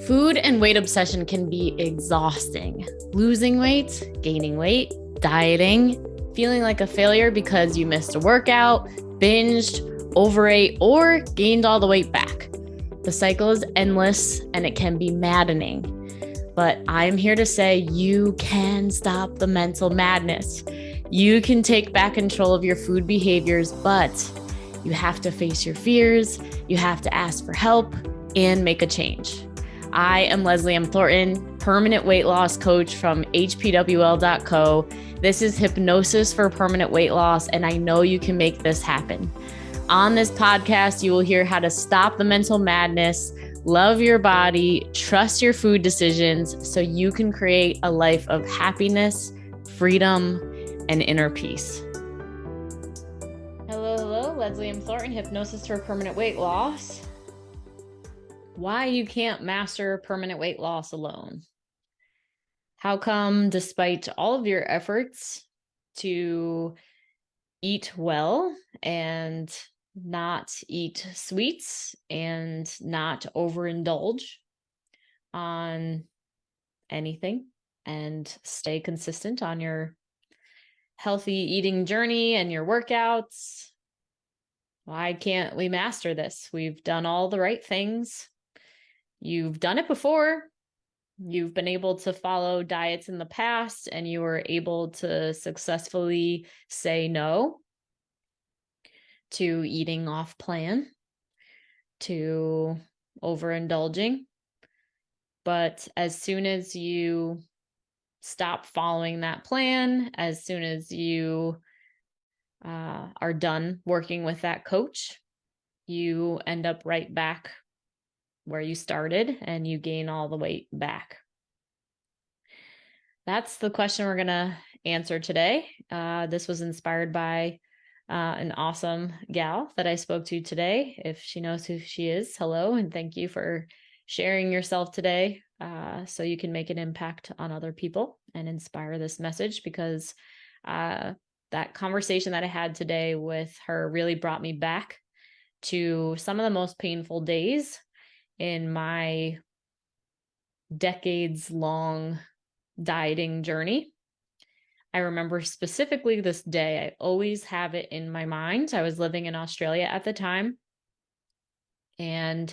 Food and weight obsession can be exhausting. Losing weight, gaining weight, dieting, feeling like a failure because you missed a workout, binged, overate, or gained all the weight back. The cycle is endless and it can be maddening. But I'm here to say you can stop the mental madness. You can take back control of your food behaviors, but you have to face your fears, you have to ask for help, and make a change. I am Leslie M. Thornton, permanent weight loss coach from hpwl.co. This is Hypnosis for permanent weight loss, and I know you can make this happen. On this podcast, you will hear how to stop the mental madness, love your body, trust your food decisions so you can create a life of happiness, freedom, and inner peace. Hello, Leslie M. Thornton, Hypnosis for permanent weight loss. Why you can't master permanent weight loss alone. How come, despite all of your efforts to eat well and not eat sweets and not overindulge on anything and stay consistent on your healthy eating journey and your workouts, why can't we master this? We've done all the right things. You've done it before. You've been able to follow diets in the past, and you were able to successfully say no to eating off plan, to overindulging. But as soon as you stop following that plan, as soon as you are done working with that coach, you end up right back where you started and you gain all the weight back. That's the question we're going to answer today. This was inspired by an awesome gal that I spoke to today. If she knows who she is, hello, and thank you for sharing yourself today so you can make an impact on other people and inspire this message, because that conversation that I had today with her really brought me back to some of the most painful days in my decades-long dieting journey. I remember specifically this day. I always have it in my mind. I was living in Australia at the time, and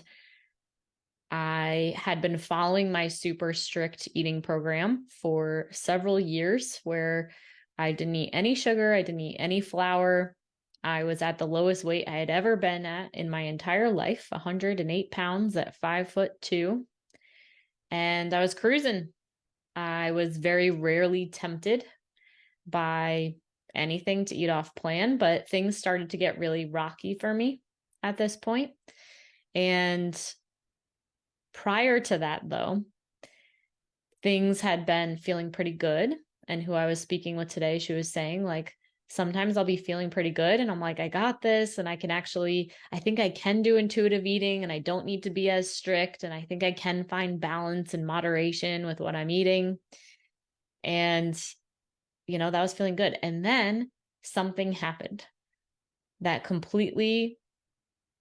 I had been following my super strict eating program for several years where I didn't eat any sugar, I didn't eat any flour. I was at the lowest weight I had ever been at in my entire life, 108 pounds at 5'2". And I was cruising. I was very rarely tempted by anything to eat off plan, but things started to get really rocky for me at this point. And prior to that, though, things had been feeling pretty good. And who I was speaking with today, she was saying, like, sometimes I'll be feeling pretty good and I'm like, I got this, and I think I can do intuitive eating and I don't need to be as strict. And I think I can find balance and moderation with what I'm eating. And, that was feeling good. And then something happened that completely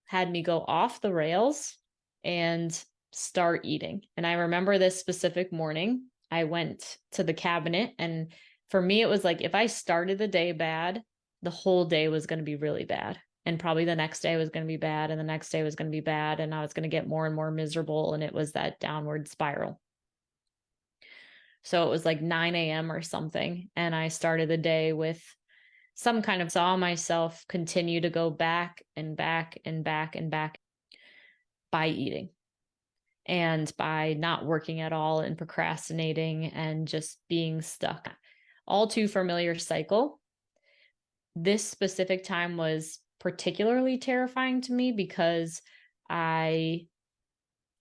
had me go off the rails and start eating. And I remember this specific morning, I went to the cabinet, and for me, it was like, if I started the day bad, the whole day was going to be really bad. And probably the next day was going to be bad. And the next day was going to be bad. And I was going to get more and more miserable. And it was that downward spiral. So it was like 9 a.m. or something. And I started the day with some kind of, saw myself continue to go back and back and back and back by eating. And by not working at all and procrastinating and just being stuck. All too familiar cycle. This specific time was particularly terrifying to me because I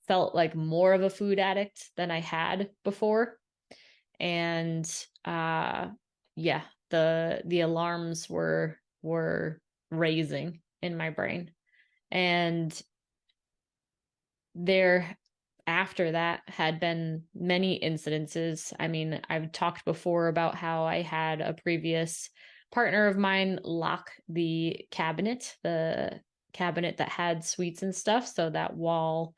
felt like more of a food addict than I had before. And the alarms were raising in my brain. And there after that had been many incidences. I mean, I've talked before about how I had a previous partner of mine lock the cabinet that had sweets and stuff. So that wall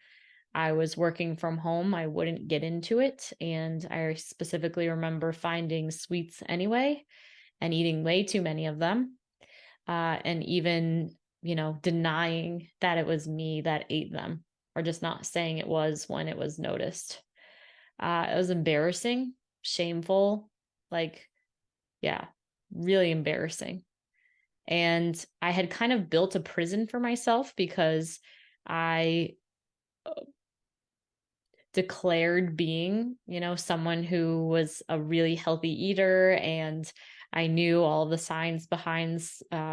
I was working from home, I wouldn't get into it. And I specifically remember finding sweets anyway and eating way too many of them. And even, denying that it was me that ate them, or just not saying it was when it was noticed. It was embarrassing, shameful, like, yeah, really embarrassing. And I had kind of built a prison for myself because I declared being, someone who was a really healthy eater, and I knew all the signs behind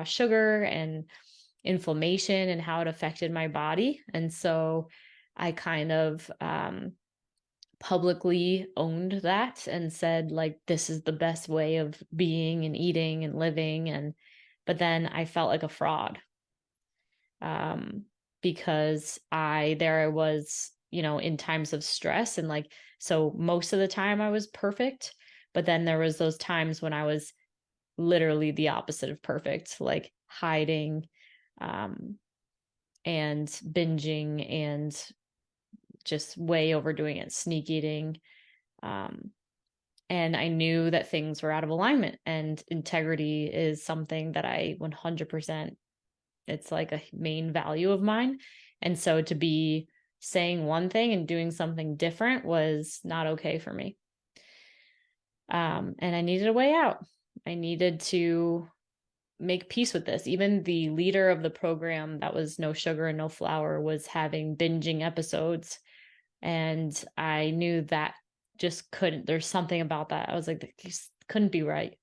sugar and inflammation and how it affected my body. And so I kind of publicly owned that and said, like, this is the best way of being and eating and living. But then I felt like a fraud, because there I was, in times of stress, and like, so most of the time I was perfect, but then there was those times when I was literally the opposite of perfect, like hiding, and binging and just way overdoing it, sneak eating. And I knew that things were out of alignment, and integrity is something that I 100%, it's like a main value of mine. And so to be saying one thing and doing something different was not okay for me. And I needed a way out. I needed to make peace with this. Even the leader of the program, that was no sugar and no flour, was having binging episodes. And I knew that just couldn't, there's something about that. I was like, this couldn't be right.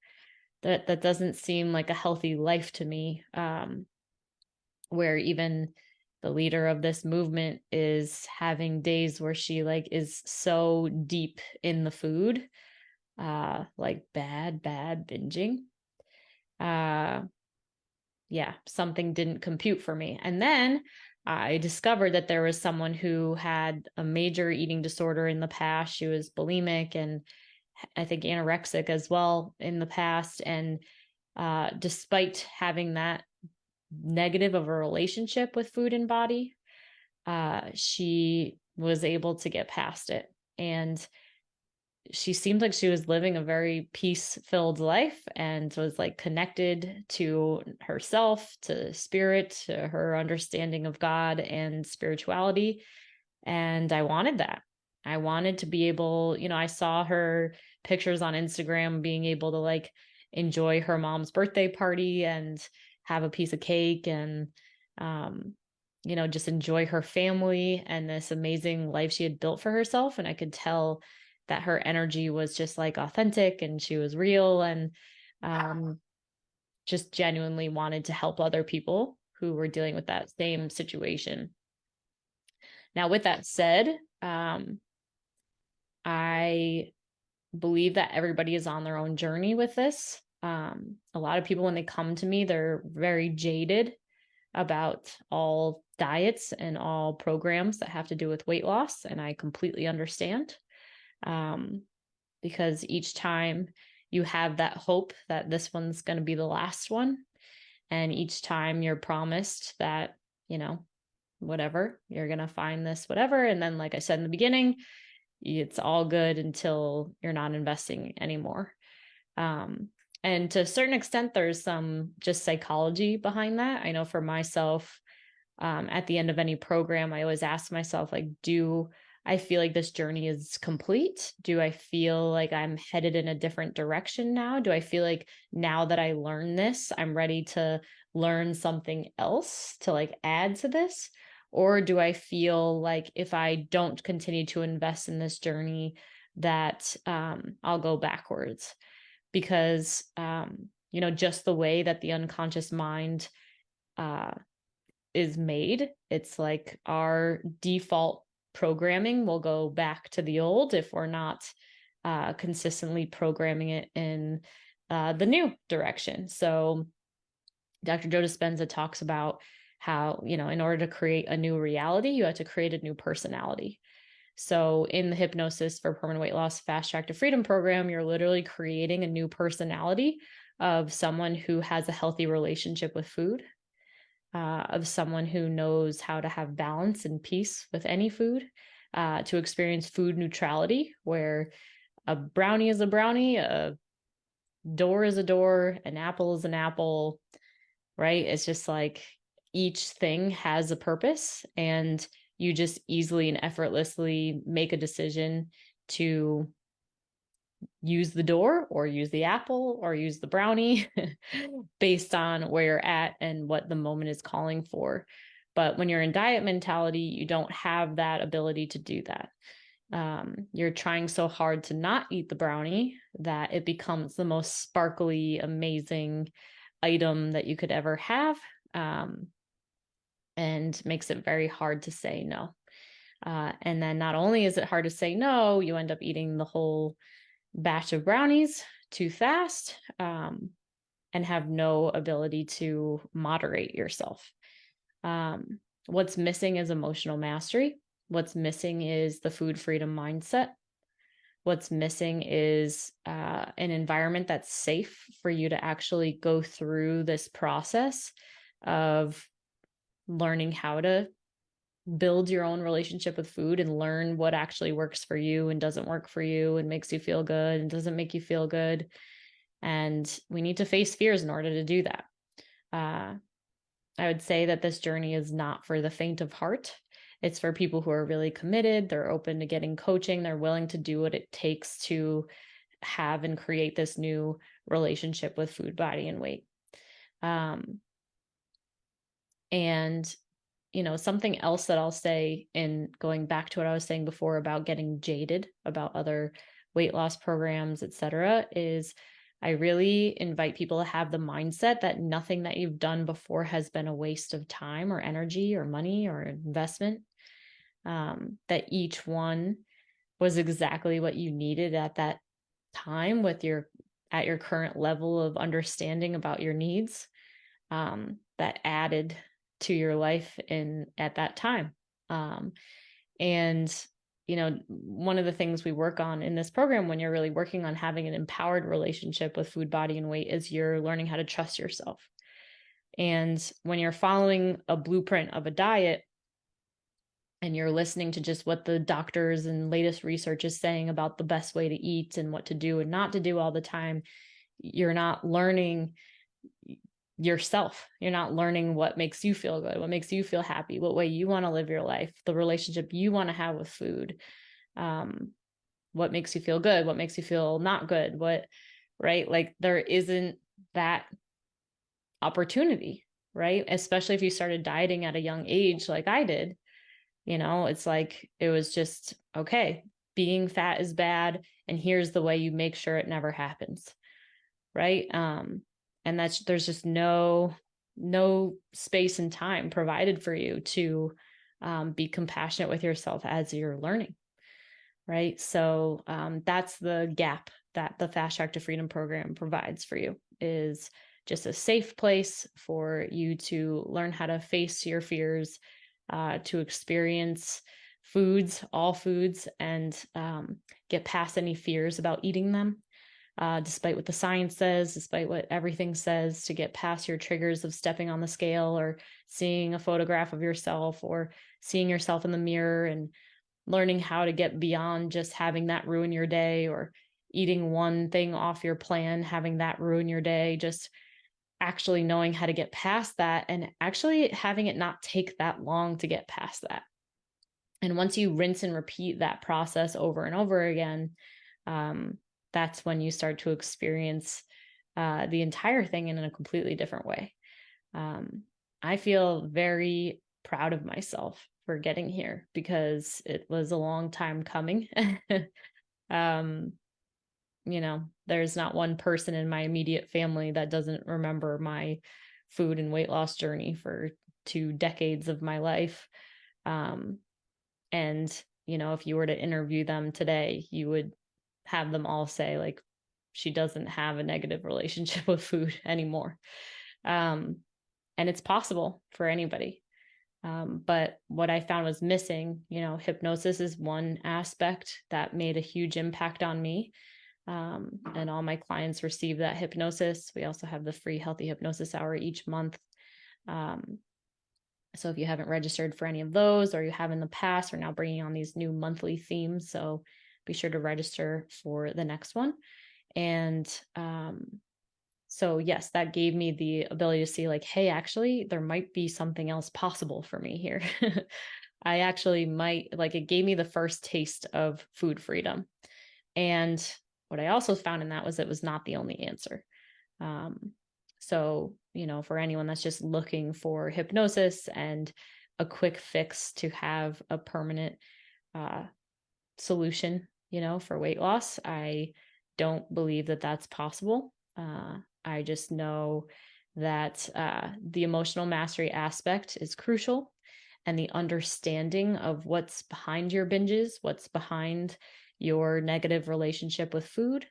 That doesn't seem like a healthy life to me. Where even the leader of this movement is having days where she like is so deep in the food, like bad binging. Yeah, something didn't compute for me. And then I discovered that there was someone who had a major eating disorder in the past. She was bulimic and I think anorexic as well in the past. And despite having that negative of a relationship with food and body, she was able to get past it. And she seemed like she was living a very peace-filled life and was like connected to herself, to spirit, to her understanding of God and spirituality. And I wanted that. I wanted to be able, I saw her pictures on Instagram being able to like enjoy her mom's birthday party and have a piece of cake and, just enjoy her family and this amazing life she had built for herself. And I could tell that her energy was just like authentic and she was real, and just genuinely wanted to help other people who were dealing with that same situation. Now, with that said, I believe that everybody is on their own journey with this. A lot of people, when they come to me, they're very jaded about all diets and all programs that have to do with weight loss. And I completely understand, because each time you have that hope that this one's going to be the last one. And each time you're promised that, whatever, you're going to find this, whatever. And then, like I said in the beginning, it's all good until you're not investing anymore. And to a certain extent, there's some just psychology behind that. I know for myself, at the end of any program, I always ask myself, like, do I feel like this journey is complete? Do I feel like I'm headed in a different direction now? Do I feel like now that I learned this, I'm ready to learn something else to like add to this? Or do I feel like if I don't continue to invest in this journey, that I'll go backwards? Because, just the way that the unconscious mind is made, it's like our default programming will go back to the old if we're not consistently programming it in the new direction. So Dr. Joe Dispenza talks about how, in order to create a new reality, you have to create a new personality. So in the Hypnosis for Permanent Weight Loss Fast Track to Freedom program, you're literally creating a new personality of someone who has a healthy relationship with food, of someone who knows how to have balance and peace with any food, to experience food neutrality, where a brownie is a brownie, a door is a door, an apple is an apple, right? It's just like each thing has a purpose, and you just easily and effortlessly make a decision to use the door or use the apple or use the brownie based on where you're at and what the moment is calling for. But when you're in diet mentality, you don't have that ability to do that. You're trying so hard to not eat the brownie that it becomes the most sparkly, amazing item that you could ever have, and makes it very hard to say no. And then not only is it hard to say no, you end up eating the whole batch of brownies too fast, and have no ability to moderate yourself. What's missing is emotional mastery. What's missing is the food freedom mindset. What's missing is an environment that's safe for you to actually go through this process of learning how to build your own relationship with food and learn what actually works for you and doesn't work for you and makes you feel good and doesn't make you feel good. And we need to face fears in order to do that. I would say that this journey is not for the faint of heart. It's for people who are really committed. They're open to getting coaching. They're willing to do what it takes to have and create this new relationship with food, body, and weight. And something else that I'll say, in going back to what I was saying before about getting jaded about other weight loss programs, etc., is I really invite people to have the mindset that nothing that you've done before has been a waste of time or energy or money or investment. That each one was exactly what you needed at that time at your current level of understanding about your needs, that added to your life at that time. And one of the things we work on in this program, when you're really working on having an empowered relationship with food, body, and weight, is you're learning how to trust yourself. And when you're following a blueprint of a diet and you're listening to just what the doctors and latest research is saying about the best way to eat and what to do and not to do all the time, you're not learning yourself. You're not learning what makes you feel good, what makes you feel happy, what way you want to live your life, the relationship you want to have with food, what makes you feel good, what makes you feel not good, right? Like there isn't that opportunity, right? Especially if you started dieting at a young age like I did. It's like it was just, okay, being fat is bad, and here's the way you make sure it never happens, right? And there's just no space and time provided for you to be compassionate with yourself as you're learning, right? So that's the gap that the Fast Track to Freedom program provides for you, is just a safe place for you to learn how to face your fears, to experience all foods, and get past any fears about eating them. Despite what the science says, despite what everything says, to get past your triggers of stepping on the scale or seeing a photograph of yourself or seeing yourself in the mirror, and learning how to get beyond just having that ruin your day, or eating one thing off your plan, having that ruin your day, just actually knowing how to get past that and actually having it not take that long to get past that. And once you rinse and repeat that process over and over again, that's when you start to experience the entire thing in a completely different way. I feel very proud of myself for getting here, because it was a long time coming. There's not one person in my immediate family that doesn't remember my food and weight loss journey for 2 decades of my life. And, if you were to interview them today, you would have them all say, like, she doesn't have a negative relationship with food anymore. And it's possible for anybody. But what I found was missing, hypnosis is one aspect that made a huge impact on me. And all my clients receive that hypnosis. We also have the free healthy hypnosis hour each month. So if you haven't registered for any of those, or you have in the past, we're now bringing on these new monthly themes. So be sure to register for the next one. And so yes, that gave me the ability to see like, hey, actually, there might be something else possible for me here. I actually might, like, it gave me the first taste of food freedom. And what I also found in that was it was not the only answer. So, for anyone that's just looking for hypnosis and a quick fix to have a permanent solution, for weight loss, I don't believe that that's possible. I just know that the emotional mastery aspect is crucial, and the understanding of what's behind your binges, what's behind your negative relationship with food,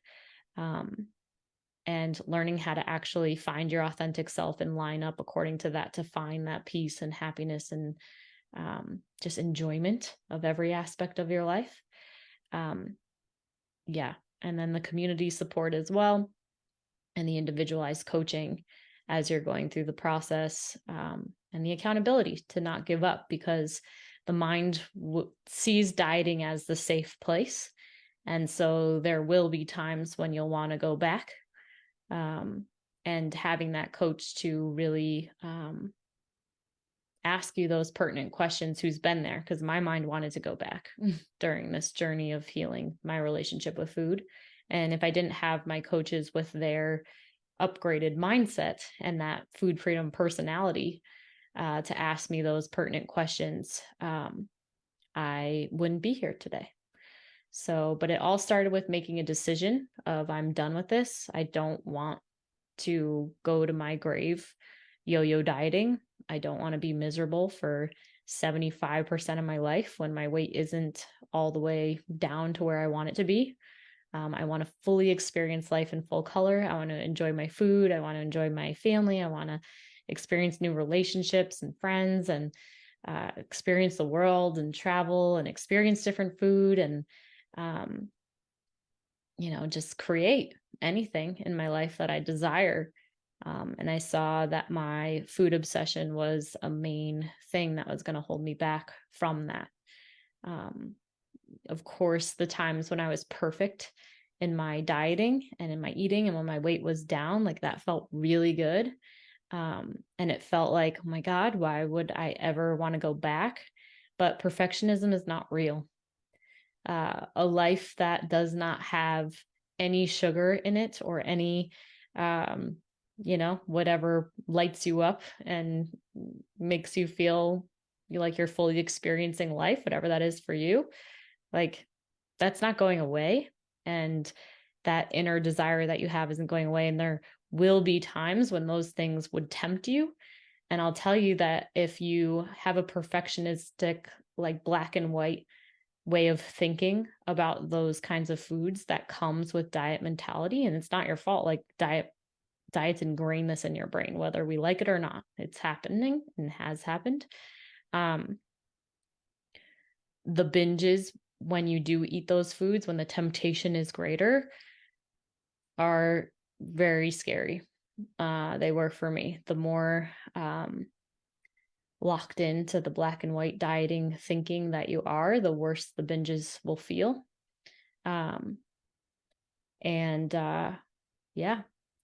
and learning how to actually find your authentic self and line up according to that to find that peace and happiness and just enjoyment of every aspect of your life. Yeah. And then the community support as well, and the individualized coaching as you're going through the process, and the accountability to not give up, because the mind sees dieting as the safe place. And so there will be times when you'll want to go back, and having that coach to really ask you those pertinent questions, who's been there, because my mind wanted to go back during this journey of healing my relationship with food. And if I didn't have my coaches with their upgraded mindset and that food freedom personality to ask me those pertinent questions, I wouldn't be here today. So, but it all started with making a decision of, I'm done with this. I don't want to go to my grave yo-yo dieting. I don't want to be miserable for 75% of my life when my weight isn't all the way down to where I want it to be. I want to fully experience life in full color. I want to enjoy my food. I want to enjoy my family. I want to experience new relationships and friends, and experience the world and travel and experience different food, and just create anything in my life that I desire. And I saw that my food obsession was a main thing that was going to hold me back from that. Of course, the times when I was perfect in my dieting and in my eating, and when my weight was down, like, that felt really good. And it felt like, oh my God, why would I ever want to go back? But perfectionism is not real. A life that does not have any sugar in it, or any, whatever lights you up and makes you feel like you're fully experiencing life, whatever that is for you, like, that's not going away. And that inner desire that you have isn't going away. And there will be times when those things would tempt you. And I'll tell you that if you have a perfectionistic, like, black and white way of thinking about those kinds of foods, that comes with diet mentality, and it's not your fault. Like, diets ingrain this in your brain, whether we like it or not. It's happening and has happened. The binges, when you do eat those foods, when the temptation is greater, are very scary. They were for me. The more locked into the black and white dieting thinking that you are, the worse the binges will feel. Yeah.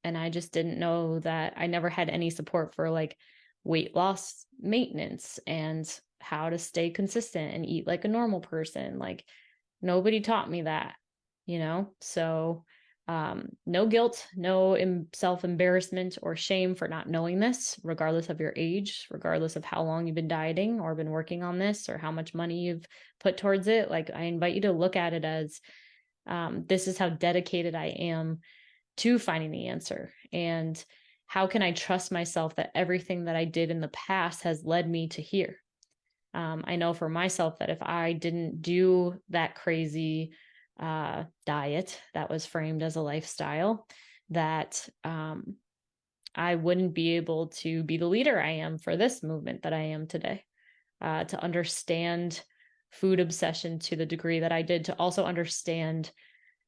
And I just didn't know that. I never had any support for, like, weight loss maintenance and how to stay consistent and eat like a normal person. Like, nobody taught me that, So no guilt, no self-embarrassment or shame for not knowing this, regardless of your age, regardless of how long you've been dieting or been working on this, or how much money you've put towards it. Like, I invite you to look at it as, this is how dedicated I am to finding the answer. And how can I trust myself that everything that I did in the past has led me to here? I know for myself that if I didn't do that crazy diet that was framed as a lifestyle, that I wouldn't be able to be the leader I am for this movement that I am today, to understand food obsession to the degree that I did, to also understand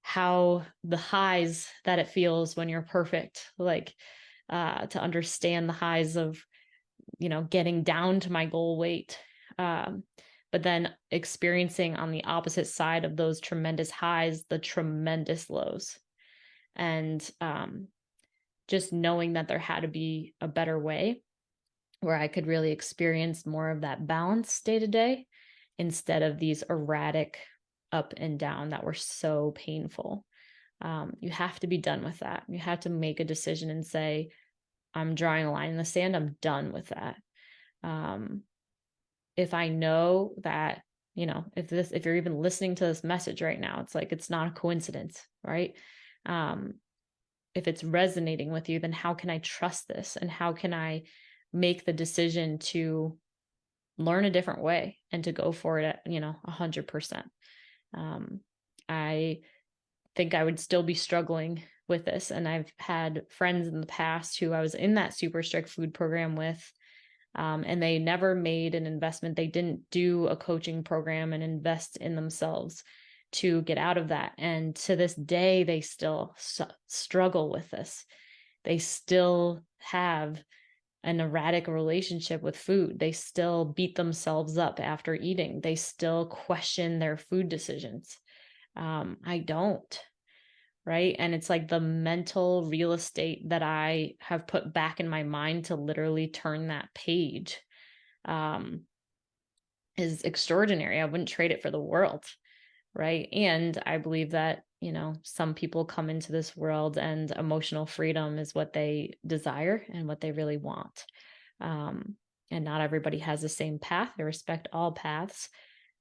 how the highs that it feels when you're perfect, like, to understand the highs of getting down to my goal weight. But then experiencing on the opposite side of those tremendous highs, the tremendous lows. And just knowing that there had to be a better way where I could really experience more of that balance day to day instead of these erratic up and down that were so painful. You have to be done with that. You have to make a decision and say, I'm drawing a line in the sand. I'm done with that. If I know that, if you're even listening to this message right now, it's like, it's not a coincidence, right? If it's resonating with you, then how can I trust this? And how can I make the decision to learn a different way and to go for it at, 100%. I think I would still be struggling with this. And I've had friends in the past who I was in that super strict food program with, and they never made an investment. They didn't do a coaching program and invest in themselves to get out of that. And to this day, they still struggle with this. They still have an erratic relationship with food. They still beat themselves up after eating. They still question their food decisions. I don't, right? And it's like the mental real estate that I have put back in my mind to literally turn that page is extraordinary. I wouldn't trade it for the world, right? And I believe that, some people come into this world and emotional freedom is what they desire and what they really want. And not everybody has the same path. I respect all paths.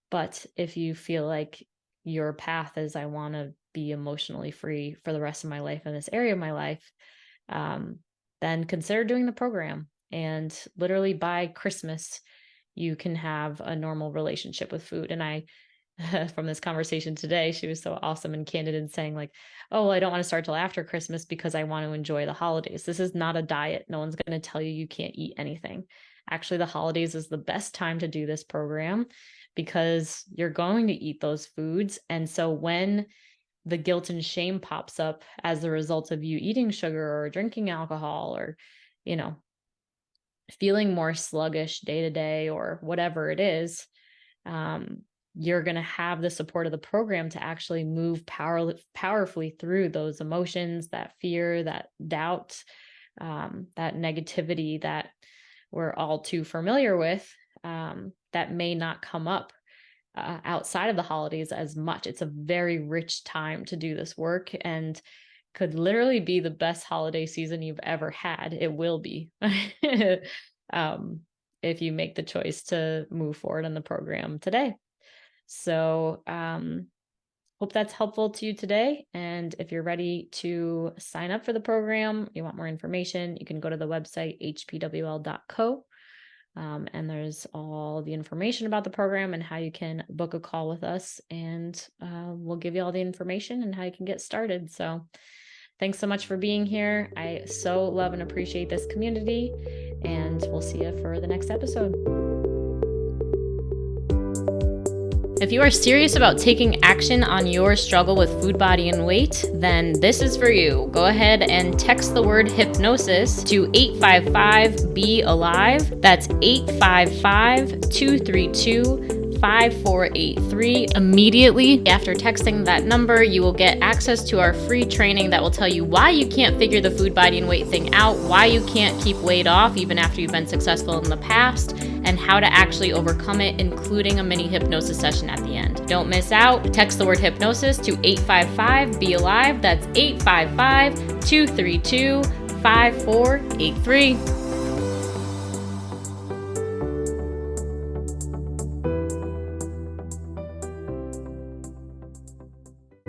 But if you feel like your path is, I want to be emotionally free for the rest of my life in this area of my life, then consider doing the program. And literally by Christmas, you can have a normal relationship with food. And from this conversation today, she was so awesome and candid in saying like, oh, well, I don't want to start till after Christmas because I want to enjoy the holidays. This is not a diet. No one's going to tell you can't eat anything. Actually, the holidays is the best time to do this program because you're going to eat those foods. And so when the guilt and shame pops up as a result of you eating sugar or drinking alcohol or, feeling more sluggish day to day or whatever it is, you're going to have the support of the program to actually move powerfully through those emotions, that fear, that doubt, that negativity that we're all too familiar with, that may not come up outside of the holidays as much. It's a very rich time to do this work and could literally be the best holiday season you've ever had. It will be. If you make the choice to move forward in the program today. So hope that's helpful to you today. And if you're ready to sign up for the program, you want more information, you can go to the website hpwl.co. And there's all the information about the program and how you can book a call with us. And we'll give you all the information and how you can get started. So thanks so much for being here. I so love and appreciate this community. And we'll see you for the next episode. If you are serious about taking action on your struggle with food, body, and weight, then this is for you. Go ahead and text the word hypnosis to 855-BE-ALIVE. That's 855-232-5483. Immediately after texting that number, you will get access to our free training that will tell you why you can't figure the food, body, and weight thing out, why you can't keep weight off even after you've been successful in the past, and how to actually overcome it, including a mini hypnosis session at the end. Don't miss out. Text the word hypnosis to 855-BE-ALIVE. That's 855-232-5483.